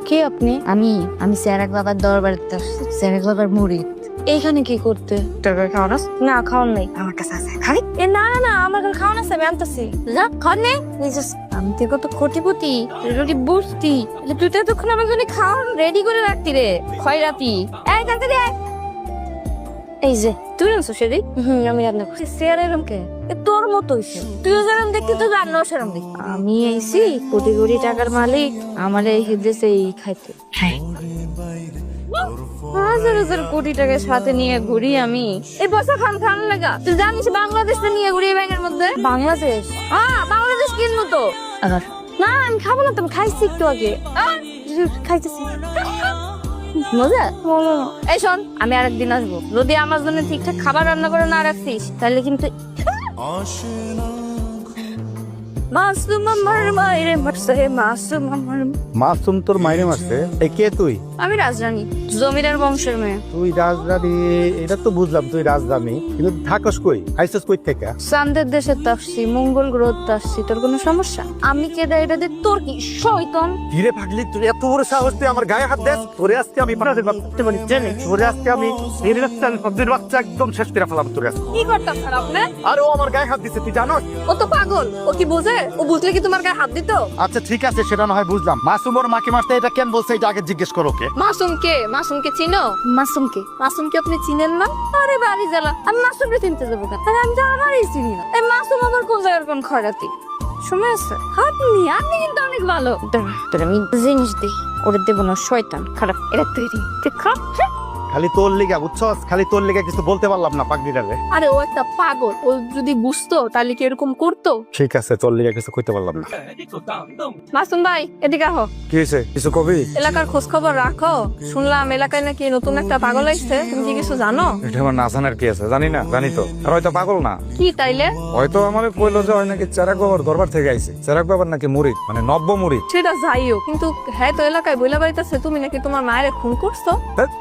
কে আপনি? আমি সেরাক বাবার দরবারে সেরাক বাবার মুরিদ। এইখানে কি করতে? টাকা খাওয়াস? না খাওয়ান নাই আমার কাছে আছে, খাবি? এ না না আমার কাছে খাওয়ান আছে, আমি আনতেছি। যা খান নে। আমি তো কত কোটিপতি, তুই বুঝতি, তুই তো এতক্ষণ আমার জন্য খাওয়ান রেডি করে রাখতি রে খয়রাতি। এই তাড়াতাড়ি আয়। এই যে তুই আনছো সেদি? আমি রান্না করছি। চেয়ার এরম কে? তোর মতো হইছে, তুইও যেরকম দেখতি তো রান্নাও সেরম দেখি। আমি আইছি কোটি কোটি টাকার মালিক, আমার এই দেশে এই খাইতে। হ্যাঁ, হাজার হাজার কোটি টাকা সাথে নিয়ে ঘুরি আমি। এই পয়সা খান খান লাগা। তুই জানিস বাংলাদেশে নিয়ে ঘুরি ব্যাংকের মধ্যে? বাংলাদেশ? হ্যাঁ বাংলাদেশ কিনবো তো। আবার না আমি খাবো না, তুমি খাইছি একটু আগে। খাইতেছি মজা বলো না। এই শোন, আমি আরেকদিন আসবো, যদি আমার জন্য ঠিকঠাক খাবার রান্না করে না রাখছিস তাহলে কিন্তু মাসুম আমার মায়েরে মারছে, মাসুম আমার। মাসুম তোর মাইরে মারছে? এ কে তুই? আমি রাজরানী, জমিদার বংশের মেয়ে। তুই রাজধানী, এটা তো বুঝলাম তুই রাজধানী, কিন্তু থাকস কই? আইসস কই থেকে? চাঁদের দেশে তো আসছি, মঙ্গল গ্রহ তো আসছি, তোর কোনো সমস্যা? আমি কেডা এটা দিয়ে তোর কি শয়তান? ধীরে ভাগলি, তুই এত বড় সাহস তুই আমার গায়ে হাত দেস? তোরে আজকে আমি বানাতে পারতে পারি জানি, তোরে আজকে আমি এই রাস্তার পদ্মের বাচ্চা একদম শেষ করে ফেলাম তোরে আজকে। কি করতাম স্যার আপনি? আর ও আমার গায়ে হাত দিছে, তুই জানোস? ও তো পাগল, ও কি বোঝে? ও বুঝলে কি তোমার গায়ে হাত দিত? আচ্ছা ঠিক আছে, সেটা না হয় বুঝলাম। মাসুম ওর মাকে মারতে এটা কেন বলছে এটা আগে জিজ্ঞেস করো কে? মাসুমকে? মাসুমকে চিনো? মাসুমকে? মাসুমকে আপনি চিনেন না? আরে বাড়ি জ্বালা, আমি মাসুমকে চিনতে যাবো কেন? আরে আমি তো আমারই চিনি না। এই মাসুম আবার কোন জায়গার কোন খয়রাতি? সময় আছে? আপনি কিন্তু অনেক ভালো। তোর আমি জিনিস দিই, ওরে দেবো না, শয়তান খারাপ। এটা তৈরি খারাপ। খালি তোর লিগা বুঝছস, খালি তোর লিগা কিছু বলতে পারলাম না পাগড়িটারে। আরে ও একটা পাগল, ও যদি বুঝতো তাহলে কি এরকম করতো? ঠিক আছে, তোর লিগা কিছু কইতে পারলাম না। মাসুম ভাই এদিকে আহো। কি হয়েছে, কিছু কবি? এলাকার খোঁজ খবর রাখো, শুনলাম এলাকায় নাকি নতুন একটা পাগল আসছে, তুমি কি কিছু জানো? এটা আমার না জানার কি আছে, জানি না, জানি তো। আর হয়তো পাগল না, কি তাইলে? হয়তো আমার কইলো যে হয় নাকি চেরাক বাবার দরবার থেকে আইছে। চেরাক বাবার নাকি মুরিদ, মানে নব্য মুরিদ। সেটা যাইও, কিন্তু হ্যাঁ তো এলাকায় বইলা বাড়িতেছে তুমি নাকি তোমার মায়ের খুন করছো।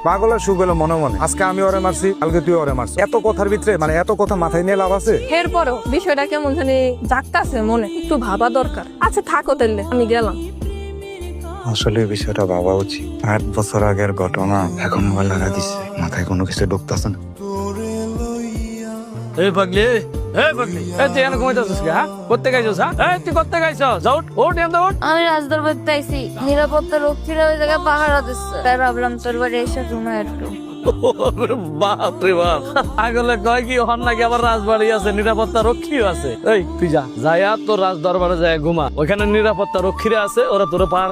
পাগলের সুখ হলো মনে মনে। আজকে আমি ওরে মারছি, কালকে তুই ওরে মারছিস। এত কথার ভিতরে মানে এত কথা মাথায় নিয়ে লাভ আছে? এরপরও বিষয়টা কেমন জানি জাগতাছে মনে, একটু ভাবা দরকার। আচ্ছা থাকো তাইলে, আমি গেলাম। আসলে বিষয়টা ভাবা উচিত। 8 বছর আগের ঘটনা এখন ভয় লাগা দিচ্ছে, মাথায় কোনো কিছু ঢুকতেছে না। এই পাগলি, এই পাগলি, এই তুই এখানে ঘুমাইতেছিস কি? হ্যাঁ, করতে গাইছিস? হ্যাঁ, এই তুই করতে গাইছিস? যাও, ওঠ এখান থেকে ওঠ। আমি রাজদরবার আইছি, নিরাপত্তা রক্ষীরা ওই জায়গায় পাহারা দিচ্ছে, তাই ভাবলাম তোর বাড়ি এসে ঘুমাই একটু। বাপ রে বাপ, আগলে কয় কি হন নাকি আবার রাজবাড়ি আছে, নিরাপত্তা রক্ষীও আছে। এই তুই যা, যাইয়া তোর রাজ দরবারে যায় ঘুমা, ওইখানে নিরাপত্তা রক্ষীরা আছে, ওরা তোর পাহারা